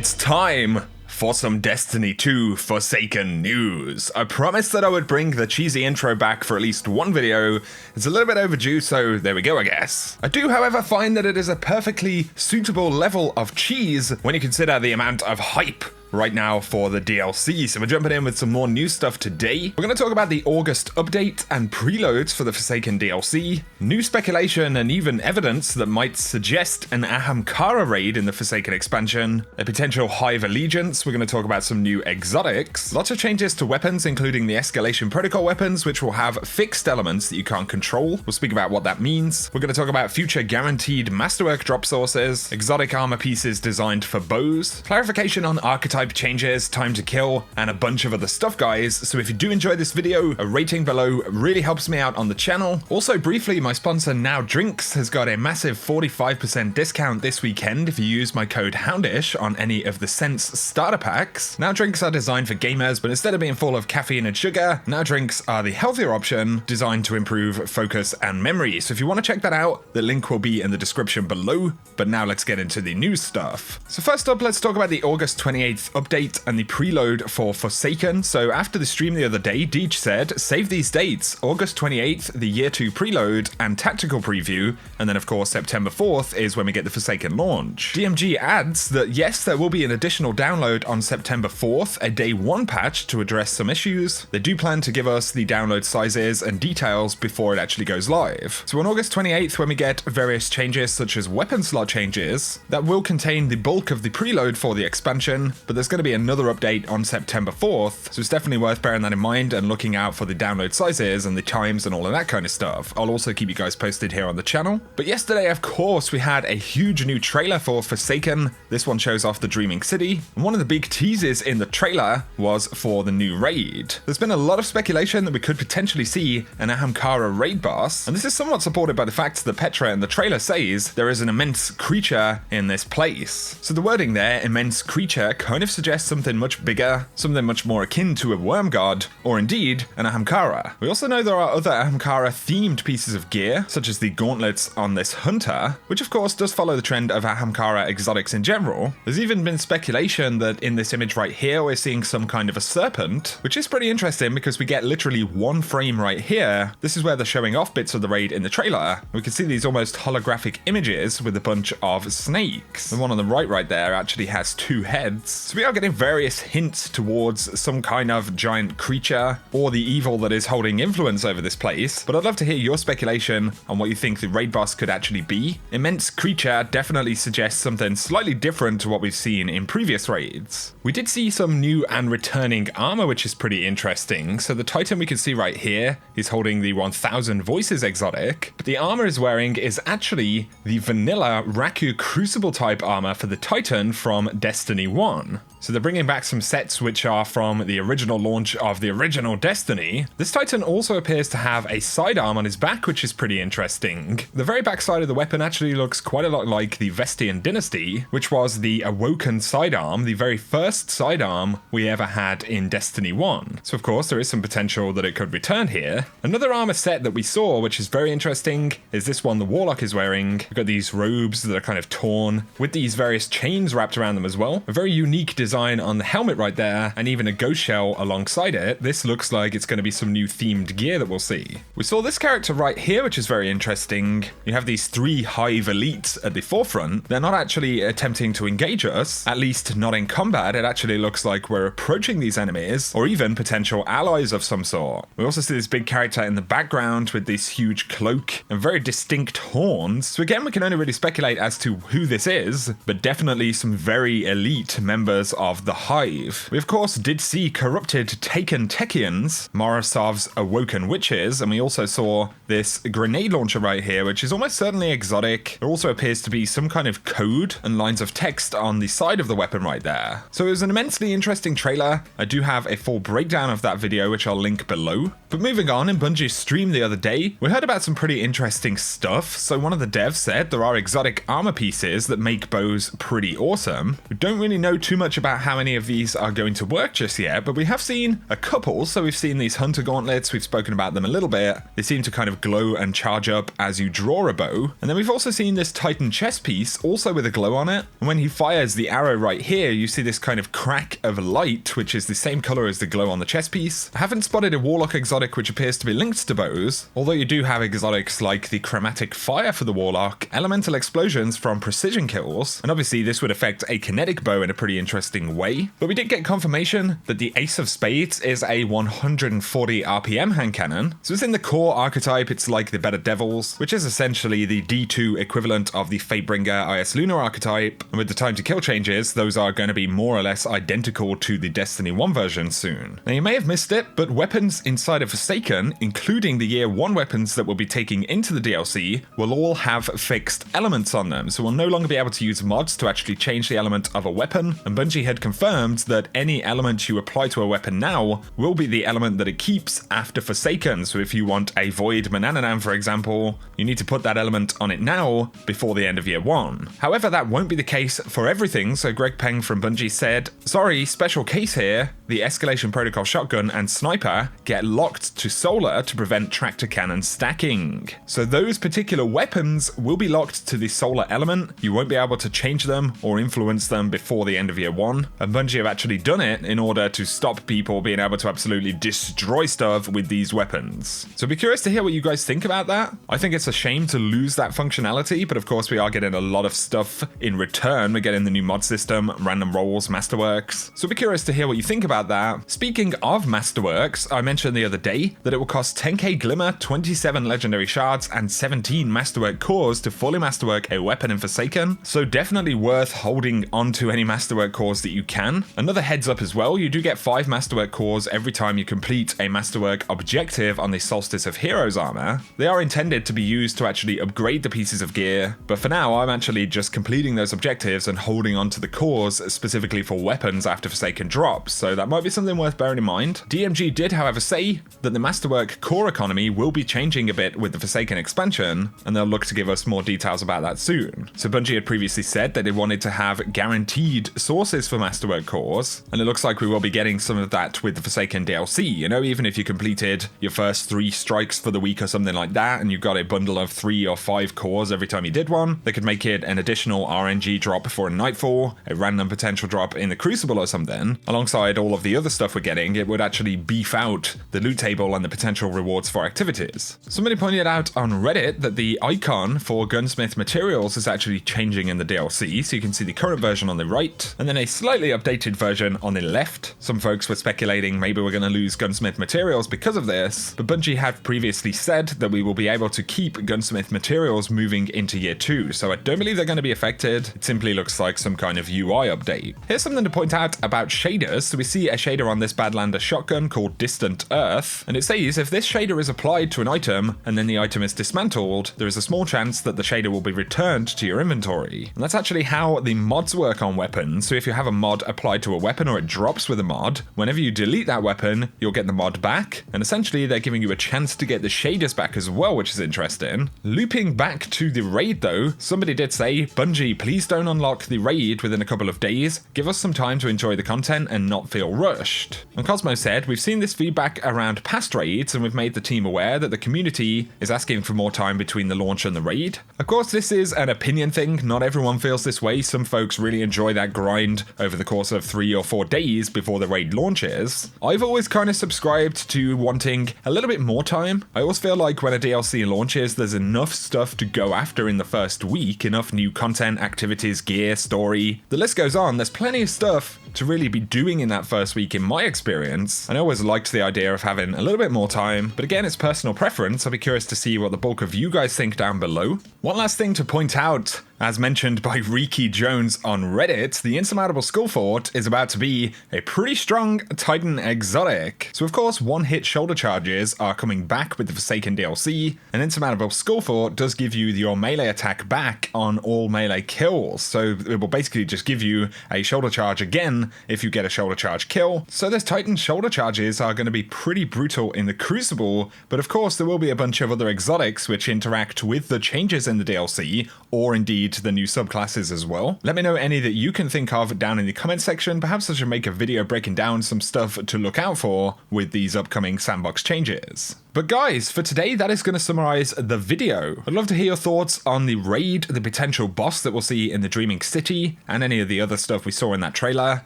It's time for some Destiny 2 Forsaken news. I promised that I would bring the cheesy intro back for at least one video. It's a little bit overdue, so there we go, I guess. I do, however, find that it is a perfectly suitable level of cheese when you consider the amount of hype right now for the DLC. So we're jumping in with some more new stuff today. We're going to talk about the August update and preloads for the Forsaken DLC, new speculation and even evidence that might suggest an Ahamkara raid in the Forsaken expansion, a potential Hive allegiance. We're going to talk about some new exotics, lots of changes to weapons, including the escalation protocol weapons, which will have fixed elements that you can't control. We'll speak about what that means. We're going to talk about future guaranteed masterwork drop sources, exotic armor pieces designed for bows, clarification on archetype changes, time to kill, and a bunch of other stuff, guys. So if you do enjoy this video, a rating below really helps me out on the channel. Also, briefly, my sponsor Now Drinks has got a massive 45% discount this weekend if you use my code Houndish on any of the Sense starter packs. Now Drinks are designed for gamers, but instead of being full of caffeine and sugar, Now Drinks are the healthier option, designed to improve focus and memory. So if you want to check that out, the link will be in the description below. But now let's get into the news stuff. So first up, let's talk about the August 28th update and the preload for Forsaken. So after the stream the other day, Deej said, save these dates, August 28th, the year 2 preload and tactical preview, and then of course September 4th is when we get the Forsaken launch. DMG adds that yes, there will be an additional download on September 4th, a day 1 patch to address some issues. They do plan to give us the download sizes and details before it actually goes live. So on August 28th, when we get various changes such as weapon slot changes, that will contain the bulk of the preload for the expansion, but there's going to be another update on September 4th, so it's definitely worth bearing that in mind and looking out for the download sizes and the times and all of that kind of stuff. I'll also keep you guys posted here on the channel. But yesterday, of course, we had a huge new trailer for Forsaken. This one shows off the Dreaming City, and one of the big teases in the trailer was for the new raid. There's been a lot of speculation that we could potentially see an Ahamkara raid boss, and this is somewhat supported by the fact that Petra in the trailer says there is an immense creature in this place. So the wording there, immense creature, kind of suggests something much bigger, something much more akin to a worm god, or indeed an Ahamkara. We also know there are other Ahamkara themed pieces of gear, such as the gauntlets on this hunter, which of course does follow the trend of Ahamkara exotics in general. There's even been speculation that in this image right here we're seeing some kind of a serpent, which is pretty interesting because we get literally one frame right here. This is where they're showing off bits of the raid in the trailer. We can see these almost holographic images with a bunch of snakes. The one on the right there actually has 2 heads. So we are getting various hints towards some kind of giant creature or the evil that is holding influence over this place, but I'd love to hear your speculation on what you think the raid boss could actually be. Immense creature definitely suggests something slightly different to what we've seen in previous raids. We did see some new and returning armor, which is pretty interesting. So the Titan we can see right here is holding the 1000 Voices exotic, but the armor is wearing is actually the vanilla Raku Crucible type armor for the Titan from Destiny 1. So they're bringing back some sets which are from the original launch of the original Destiny. This Titan also appears to have a sidearm on his back, which is pretty interesting. The very back side of the weapon actually looks quite a lot like the Vestian Dynasty, which was the Awoken sidearm, the very first sidearm we ever had in Destiny 1. So of course there is some potential that it could return here. Another armor set that we saw, which is very interesting, is this one the Warlock is wearing. We've got these robes that are kind of torn, with these various chains wrapped around them as well. A very unique design on the helmet right there, and even a ghost shell alongside it. This looks like it's going to be some new themed gear that we'll see. We saw this character right here, which is very interesting. You have these 3 Hive elites at the forefront. They're not actually attempting to engage us, at least not in combat. It actually looks like we're approaching these enemies, or even potential allies of some sort. We also see this big character in the background with this huge cloak and very distinct horns. So again, we can only really speculate as to who this is, but definitely some very elite members of the Hive. We of course did see corrupted Taken Techians, Morosov's Awoken Witches, and we also saw this grenade launcher right here, which is almost certainly exotic. There also appears to be some kind of code and lines of text on the side of the weapon right there. So it was an immensely interesting trailer. I do have a full breakdown of that video, which I'll link below. But moving on, in Bungie's stream the other day, we heard about some pretty interesting stuff. So one of the devs said there are exotic armor pieces that make bows pretty awesome. We don't really know too much about how any of these are going to work just yet, but we have seen a couple. So we've seen these hunter gauntlets, we've spoken about them a little bit. They seem to kind of glow and charge up as you draw a bow. And then we've also seen this Titan chest piece, also with a glow on it. And when he fires the arrow right here, you see this kind of crack of light, which is the same color as the glow on the chest piece. I haven't spotted a warlock exotic which appears to be linked to bows, although you do have exotics like the chromatic fire for the warlock, elemental explosions from precision kills, and obviously this would affect a kinetic bow in a pretty interesting way. But we did get confirmation that the Ace of Spades is a 140 RPM hand cannon. So it's in the core archetype, it's like the Better Devils, which is essentially the D2 equivalent of the Fatebringer IS Lunar archetype, and with the time to kill changes, those are going to be more or less identical to the Destiny 1 version soon. Now you may have missed it, but weapons inside of Forsaken, including the Year 1 weapons that we'll be taking into the DLC, will all have fixed elements on them, so we'll no longer be able to use mods to actually change the element of a weapon, and Bungie had confirmed that any element you apply to a weapon now will be the element that it keeps after Forsaken. So if you want a Void Manananan, for example, you need to put that element on it now before the end of Year 1. However, that won't be the case for everything, so Greg Peng from Bungie said, sorry, special case here, the Escalation Protocol shotgun and sniper get locked to solar to prevent tractor cannon stacking. So those particular weapons will be locked to the solar element. You won't be able to change them or influence them before the end of Year 1. And Bungie have actually done it in order to stop people being able to absolutely destroy stuff with these weapons. So be curious to hear what you guys think about that. I think it's a shame to lose that functionality, but of course we are getting a lot of stuff in return. We're getting the new mod system, random rolls, masterworks. So be curious to hear what you think about that. Speaking of masterworks, I mentioned the other day that it will cost 10k glimmer, 27 legendary shards, and 17 masterwork cores to fully masterwork a weapon in Forsaken. So definitely worth holding onto any masterwork cores that you can. Another heads up as well, you do get 5 masterwork cores every time you complete a masterwork objective on the Solstice of Heroes armor. They are intended to be used to actually upgrade the pieces of gear, but for now I'm actually just completing those objectives and holding onto the cores specifically for weapons after Forsaken drops, so that might be something worth bearing in mind. DMG did however say that the masterwork core economy will be changing a bit with the Forsaken expansion, and they'll look to give us more details about that soon. So Bungie had previously said that they wanted to have guaranteed sources for masterwork cores, and it looks like we will be getting some of that with the Forsaken DLC. You know, even if you completed your first 3 strikes for the week or something like that, and you got a bundle of 3 or 5 cores every time you did one, they could make it an additional RNG drop for a Nightfall, a random potential drop in the Crucible or something. Alongside all of the other stuff we're getting, it would actually beef out the loot table and the potential rewards for activities. Somebody pointed out on Reddit that the icon for Gunsmith materials is actually changing in the DLC, so you can see the current version on the right, and then a slightly updated version on the left. Some folks were speculating maybe we're going to lose Gunsmith materials because of this, but Bungie had previously said that we will be able to keep Gunsmith materials moving into Year 2, so I don't believe they're going to be affected. It simply looks like some kind of UI update. Here's something to point out about shaders. So we see a shader on this Badlander shotgun called Distant Earth, and it says if this shader is applied to an item and then the item is dismantled, there is a small chance that the shader will be returned to your inventory. And that's actually how the mods work on weapons. So if you have a mod applied to a weapon or it drops with a mod, whenever you delete that weapon, you'll get the mod back, and essentially they're giving you a chance to get the shaders back as well, which is interesting. Looping back to the raid though, somebody did say, Bungie, please don't unlock the raid within a couple of days. Give us some time to enjoy the content and not feel rushed. And Cosmo said, we've seen this feedback around past raids and we've made the team aware that the community is asking for more time between the launch and the raid. Of course, this is an opinion thing. Not everyone feels this way. Some folks really enjoy that grind over the course of 3 or 4 days before the raid launches. I've always kind of subscribed to wanting a little bit more time. I always feel like when a DLC launches, there's enough stuff to go after in the first week, enough new content, activities, gear, story. The list goes on. There's plenty of stuff to really be doing in that first week in my experience. And I always liked the idea of having a little bit more time, but again, it's personal preference. I'll be curious to see what the bulk of you guys think down below. One last thing to point out As mentioned by Riki Jones on Reddit, the Insurmountable Skull Fort is about to be a pretty strong Titan exotic. So of course, one-hit shoulder charges are coming back with the Forsaken DLC, and Insurmountable Skull Fort does give you your melee attack back on all melee kills, so it will basically just give you a shoulder charge again if you get a shoulder charge kill. So those Titan shoulder charges are going to be pretty brutal in the Crucible, but of course there will be a bunch of other exotics which interact with the changes in the DLC, or indeed the new subclasses as well. Let me know any that you can think of down in the comment section. Perhaps I should make a video breaking down some stuff to look out for with these upcoming sandbox changes. But guys, for today, that is going to summarize the video. I'd love to hear your thoughts on the raid, the potential boss that we'll see in the Dreaming City, and any of the other stuff we saw in that trailer.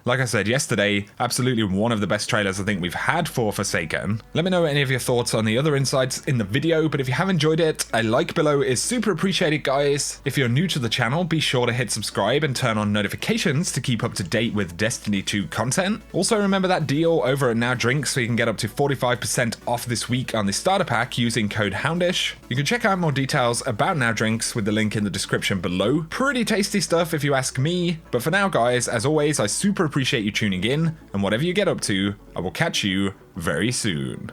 Like I said yesterday, absolutely one of the best trailers I think we've had for Forsaken. Let me know any of your thoughts on the other insights in the video, but if you have enjoyed it, a like below is super appreciated, guys. If you're new to the channel, be sure to hit subscribe and turn on notifications to keep up to date with Destiny 2 content. Also, remember that deal over at Now Drinks, so you can get up to 45% off this week on the starter pack using code Houndish. You can check out more details about Now Drinks with the link in the description below. Pretty tasty stuff if you ask me. But for now, guys, as always, I super appreciate you tuning in, and whatever you get up to, I will catch you very soon.